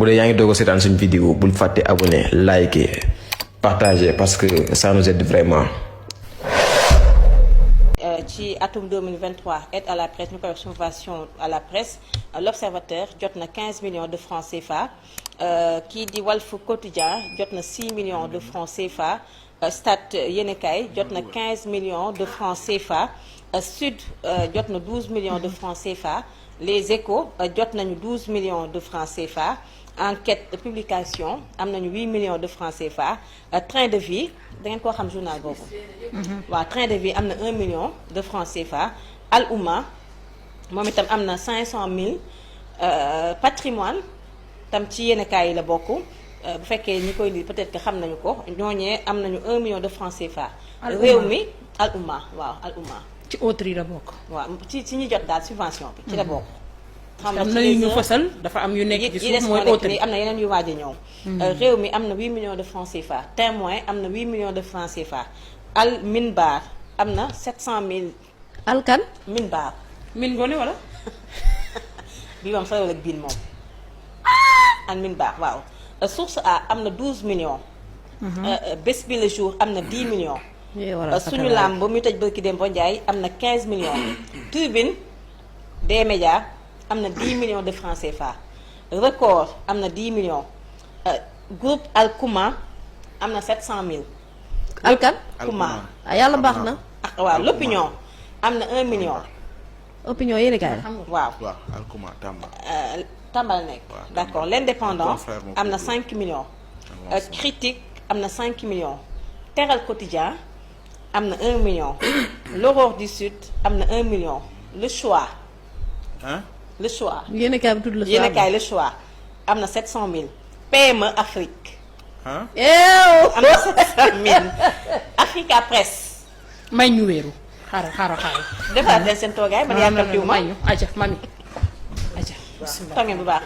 bu dee yaa ngi doog a seetaan suñu vidéo bul fàtte abonné liker partager parce que ça nous aide vraiment. ci atum 2023 aide à la presse ñu koy wax subvention à la presse l'observateur jot na 15 millions de francs CFA kii di Walf Quotidien jot na 6 millions de francs CFA Stade yéenekaay jot na 15 millions de francs CFA Sud jot na 12 millions de francs CFA Les Échos jot nañu 12 millions de francs CFA Enquête publication am nañu 8 millions de francs CFA Train de vie da ngeen koo xam journal boobu. waaw Train de vie am na 1 million de francs CFA Al Oumma moom itam am na 500 000 patrimoine tam ci yéenekaay yi la bokk bu fekkee ñi koy lire peut-être que xam nañu ko ñooñee am nañu 1 million de francs CFA. réew mi Al Oumma waaw Al Oumma. ci autres yi la bokk. waaw ci ñi jot daal subvention bi. ci la bokk. xam na yu ñu fësal dafa am yu nekk ci suuf mooy autres yi am na yeneen yu waaj a ñëw. réew mi am na 8 millions de francs CFA Témoin am na 8 millions de francs CFA Al Minbar am na 700 000. alkan Minbar. min gone wala. bii moom sa ak biin moom. Al Minbar waaw. Source A am na 12 millions. Bés bi le jour am na 10 millions. suñu làmb ba muy tëj bërki Demba Ndiaye am na 15 millions. Tribune des médias am na 10 millions de francs CFA. Record am na 10 millions. Groupe Al Kouma am na 700 000. alkan Kouma yàlla baax na. waaw l'opinion am na 1 million. opinion yéen kay la. waaw Al Kouma Tamba. Tamba la nekk. d'accord l'indépendant am na 5 millions. Critique am na 5 millions. Teral Quotidien am na 1 million. L'Aurore du Sud am na 1 million. Le Choix. Le Choix. yéen kay bi tudd Le Choix yéen Le Choix am na 700 000. PME Afrique. am na 700 000. Africa Presse. may ñu wéeru xaaral. defaat leen seen toogaay man yàkkamtiwu ma. may ñu aja mami aja. toogeen bu baax.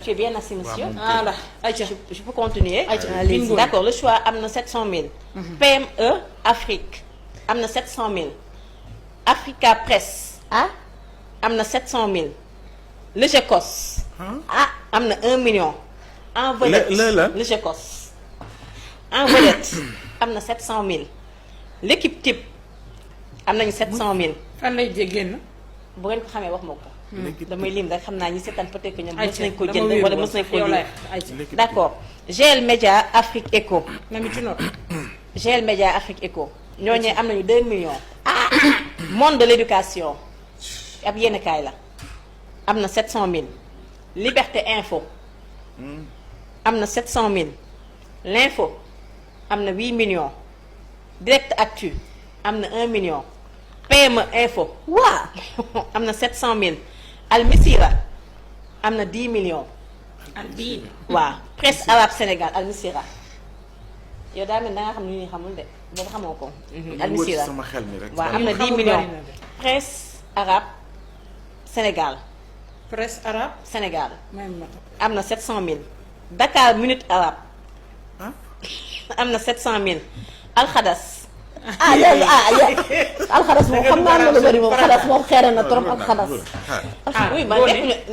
tu es bien assis monsieur. voilà aja je peux continuer. bingo. D'accord Le Choix am na 700 000. PME Afrique am na 700 000. Africa Presse. am na 700 000. Le Gécos. am na 1 million. En vedette Le Gécos. En vedette am na 700 000. L'équipe type am nañu 700 000. fan lay génn. bu ngeen ko xamee wax ma ko. damay lim rek xam naa ñi seetaan peut-être que ñoom mës nañ ko jënd wala mës nañ ko lire. d'accord GL Média Afrique Éco. mami ci noonu. GL Média Afrique Éco. ñooñee am nañu 2 millions. Monde de l'éducation ab yenn kaay la am na 700 000. Liberté Info am na 700 000. L'Info am na 8 millions. Direct Actu am na 1 million. PME Info am na 700 000. Al Missira am na 10 millions. waaw Presse Arabe Sénégal Al Missira yow daa mel da nga xam ni ñuy xamul de boobu xamoo ko. Al Missira sama xel mi rek. waaw am na 10 millions. Presse Arabe Sénégal. Presse arabe. Sénégal même am na 700 000. Dakar Minute Arabe am na 700 000. Alxadas. alxadas moom xam naa lu bari moom xadas moom xeere na trop alxadas. oui man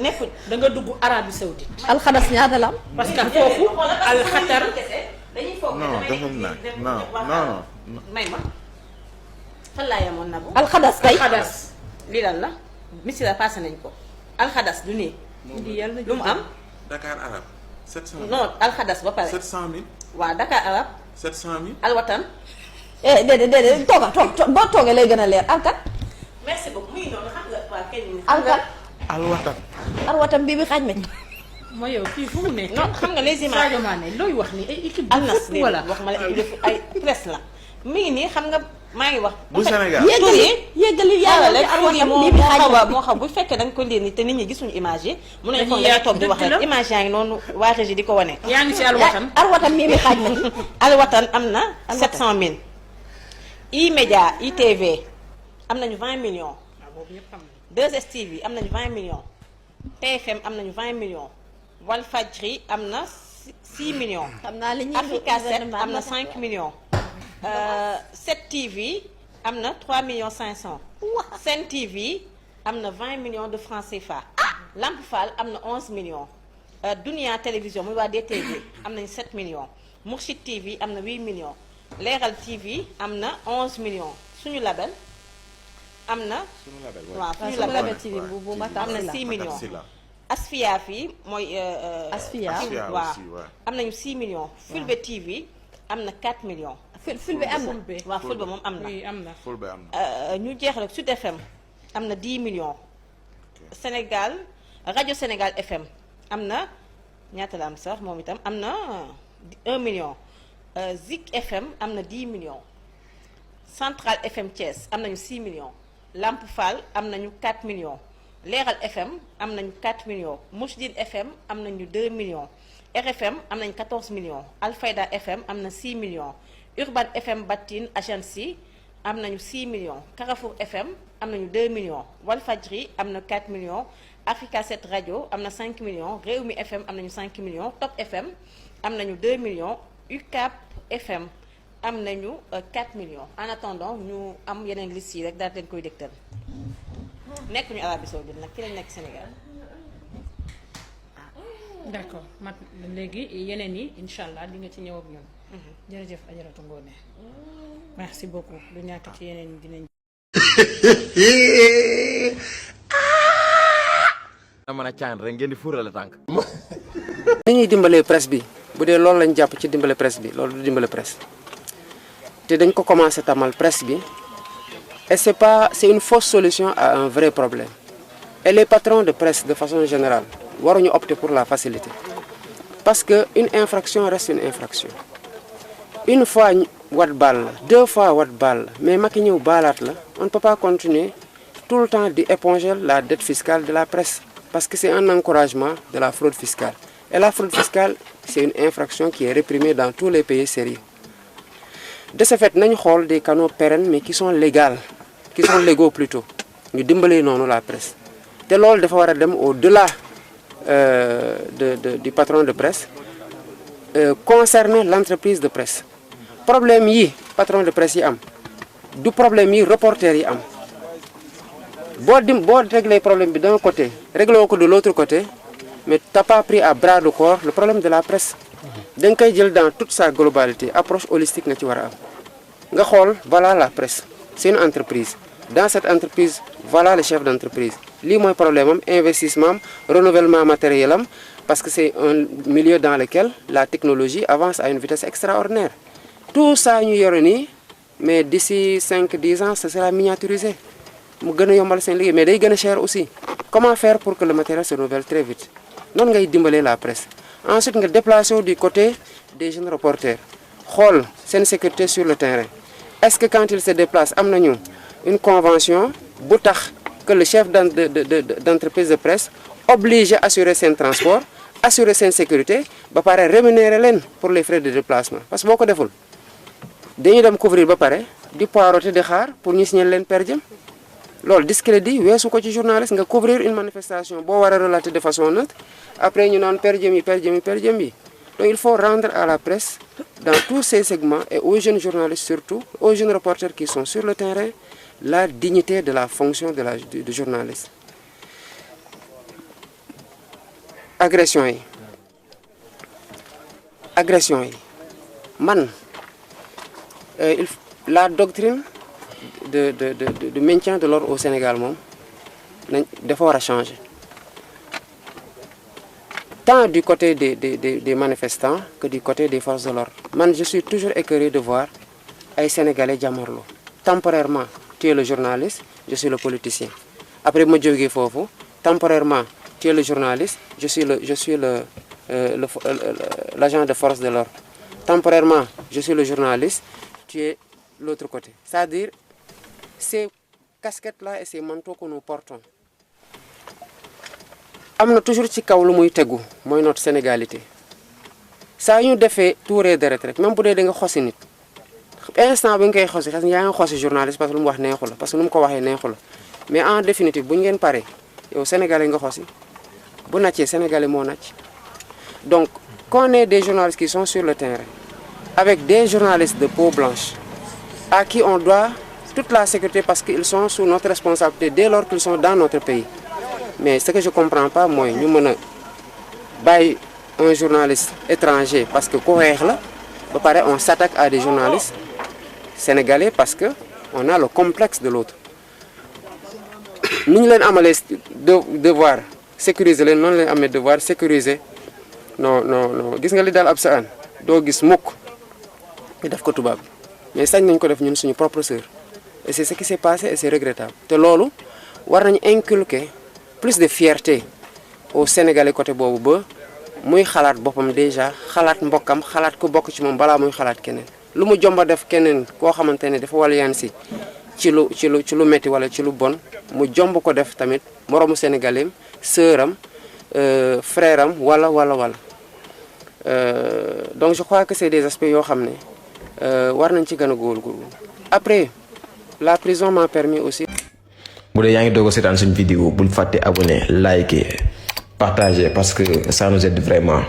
nekkuñu da nga dugg Arabie Saoudite. alxadas ñaata la am. parce que foofu alxatar. dañuy foog non defal naa non. may ma fan laa yemoon na bu. alxadas kay alxadas lii lan la. Missira passé nañ ko. alxadas du nii. lu mu am. Dakar Arab 700 000. non alxadas ba pare. 700 000. waaw Dakar Arab. 700 000. alwatan. déedéet boo toogee lay gën a leer alkat. merci beaucoup muy noonu xam nga waa kenn. alkat. Alwatan. alwatam bii bi xaaj ma. mooy yow fii fu mu nekk. non xam nga les images Sadio Mané looy wax ni ay équipe de alnas foot wala. wax ma la ay presse la mi ngi nii xam nga maa ngi wax. bu Sénégal yéggali yàlla la alwatam moo bii bi xaaj ma. moo xaw bu fekkee da nga ko lire ni te nit ñi gisuñu image yi. mun nañu foog Dañuy da toog di wax dëgg rek la. image yaa ngi noonu waa régie di ko wane. yaa ngi ci alwatam. alwatam bii bi xaaj ma. alwatan am na 700000. E-Média ITV am nañu 20 millions. waaw boobu ñëpp xam nañu. 2STV am nañu 20 millions. TFM am nañu 20 millions. Walfadjri am na 6 millions. xam naa li ñuy Africa 7 am na 5 millions. 7TV am na 3 millions 500. Sen TV am na 20 millions de francs CFA. Lamp Fall am na 11 millions. Dunia télévision muy waa DTV am nañ 7 millions Mourchid TV am na 8 millions Leral TV am na 11 millions suñu label am na. waaw suñu label TV bu Matar am na 6 millions. Sila. Asfia fii mooy. Asfia waaw am nañu 6 millions. Fulbe TV am na 4 millions. Fulbe am na. waaw Fulbe moom am na. oui am na. Fulbe am na. ñu jeexal ak Sud FM am na 10 millions. Sénégal rajo Sénégal FM am na ñaata la am sax moom itam am na 1 million. Zik FM am na 10 millions. Central FM Thiès am nañu 6 millions. Lamp Fall am nañu 4 millions. Leeral FM am nañu 4 millions. Moushdine FM am nañu 2 millions. RFM am nañu 14 millions. Alfayda FM am na 6 millions. Urban FM Batin Agency am nañu 6 millions. Carrefour FM am nañu 2 millions. Walfadjri am na 4 millions. Africa 7 Radio am na 5 millions. Rewmi FM am nañu 5 millions. Top FM am nañu 2 millions. UCAP FM am nañu 4 millions. En attendant ñu am yeneen liste yi rek daal leen koy dégtal nekk ñu Arabie Saoudite nag ki lañ nekk Sénégal. d'accord mat léegi yeneen yi incha allah di nga ci ñëw ak ñun. jërëjëf Ajaratu Ngoné merci beaucoup du ñàkk ci yeneen yi dinañ. mën a caan rek ngeen di fuurale tànk. ni ñuy dimbalee presse bi bu dee loolu lañ jàpp ci dimbale presse bi loolu du dimbale presse te dañ ko commencé tamal presse bi et c'est une fausse solution à un vrai problème et les patrons de presse de façon générale waruñu opter pour la facilité parce que une infraction reste une infraction une fois wat baal la 2 fois wat baal la mais Macky ñëw baalaat la on ne peut pas continuer tout le temps di éponger la dette fiscale de la presse parce que c'est un encouragement de la fraude fiscale et la fraude fiscale c'est une infraction qui est réprimée dans tous les pays sérieux de ce fait nañu xool des canaux pérennes mais qui sont légaux plutôt ñu dimbalee noonu la presse te loolu dafa war a dem au-delà du patron de presse concerner l'entreprise de presse problème yi patron de presse yi am du problème yi reporter yi am boo régler problème bi d'un côté réglé woo ko de l'autre côté mais t'as pas pris à bras le corps le problème de la presse da nga koy jël dans toute sa globalité approche holistique nga ci war a am nga xool voilà la presse c'est une entreprise dans cette entreprise voilà le chef d'entreprise lii mooy problème am investissement am renouvellement matériel am parce que c'est un milieu dans lequel la technologie avance à une vitesse extraordinaire tout ça ñu yore nii mais d'ici 5-10 ans ce sera miniaturisé mu gën a yombal seen liggéey mais day gën a cher aussi comment faire pour que le matériel se renouvelle très vite noonu ngay dimbalee la presse ensuite nga déplacé du côté des jeunes reporters xool seen sécurité sur le terrain est-ce que quand ils se déplacent am nañu une convention bu tax que le chef d'entreprise de presse obligé assurer seen transport assurer seen sécurité ba pare rémunérer leen pour les frais de déplacement parce que boo ko deful dañuy dem couvrir ba pare di poireauter di xaar pour ñu signaler leen per diem loolu discrédit weesu ko ci journaliste nga couvrir une manifestation boo war a relater de façon neutre après ñu naan per diem yi donc il faut rendre à la presse dans tous ces segments et aux jeunes journalistes surtout aux jeunes reporters qui sont sur le terrain la dignité de la fonction du journaliste. agression yi man la doctrine de maintien de l'ordre au Sénégal moom dafa war a changer tant du côté des manifestants que du côté des forces de l'ordre man je suis toujours écœuré de voir ay Sénégalais jàmmarloo temporairement tu es le journaliste je suis le politicien après ma jógee foofu temporairement tu es le journaliste je suis l'agent de force de l'ordre temporairement je suis le journaliste tu es l'autre côté c'est-à-dire ces casquettes-là et ces manteaux que nous portons am na toujours ci kaw lu muy tegu mooy notre sénégalité saa ñu defee tuuree deret rek même bu dee da nga xosi nit instant bi nga koy xosi xas yaa ngi xosi journaliste parce que lu mu wax neexu la parce que lu mu ko waxee neexu la mais en définitive bu ñu ngeen pare yow sénégalais nga xosi bu nàccee sénégalais moo nàcc donc qu'on ait des journalistes qui sont sur le terrain avec des journalistes de peau blanche à qui on doit toute la sécurité parce qu'ils sont sous notre responsabilité dès lors qu'ils sont dans notre pays mais ce que je comprends pas mooy ñu mën a bàyyi un journaliste étranger parce que ku xeex la ba pare on s'attaque à des journalistes sénégalais parce que on a le complexe de l'autre ni ñu leen amalee devoir sécuriser leen noonu leen amee devoir sécuriser non gis nga li daal ab sa an doo gis mukk ñu def ko tubaab mais sañ nañ ko def ñun suñu propre sœur et c'est ce qui s'est passé et c'est regrettable te loolu war nañu inculquer plus de fierté au Sénégalais côté boobu ba muy xalaat boppam déjà xalaat mbokkam xalaat ku bokk ci moom balaa muy xalaat keneen lu mu jomba def keneen koo xamante ne dafa wàllu yaan si ci lu metti wala ci lu bon mu jomb ko def tamit moroomu Sénégalais sœuram frère am wala donc je crois que c'est des aspects yoo xam ne war nañ ci gën a góorgóorlu après la prison m'a permis aussi. bu dee yaa ngi doog a seetaan suñu vidéo bul fàtte abonné liker partager parce que ça nous aide vraiment.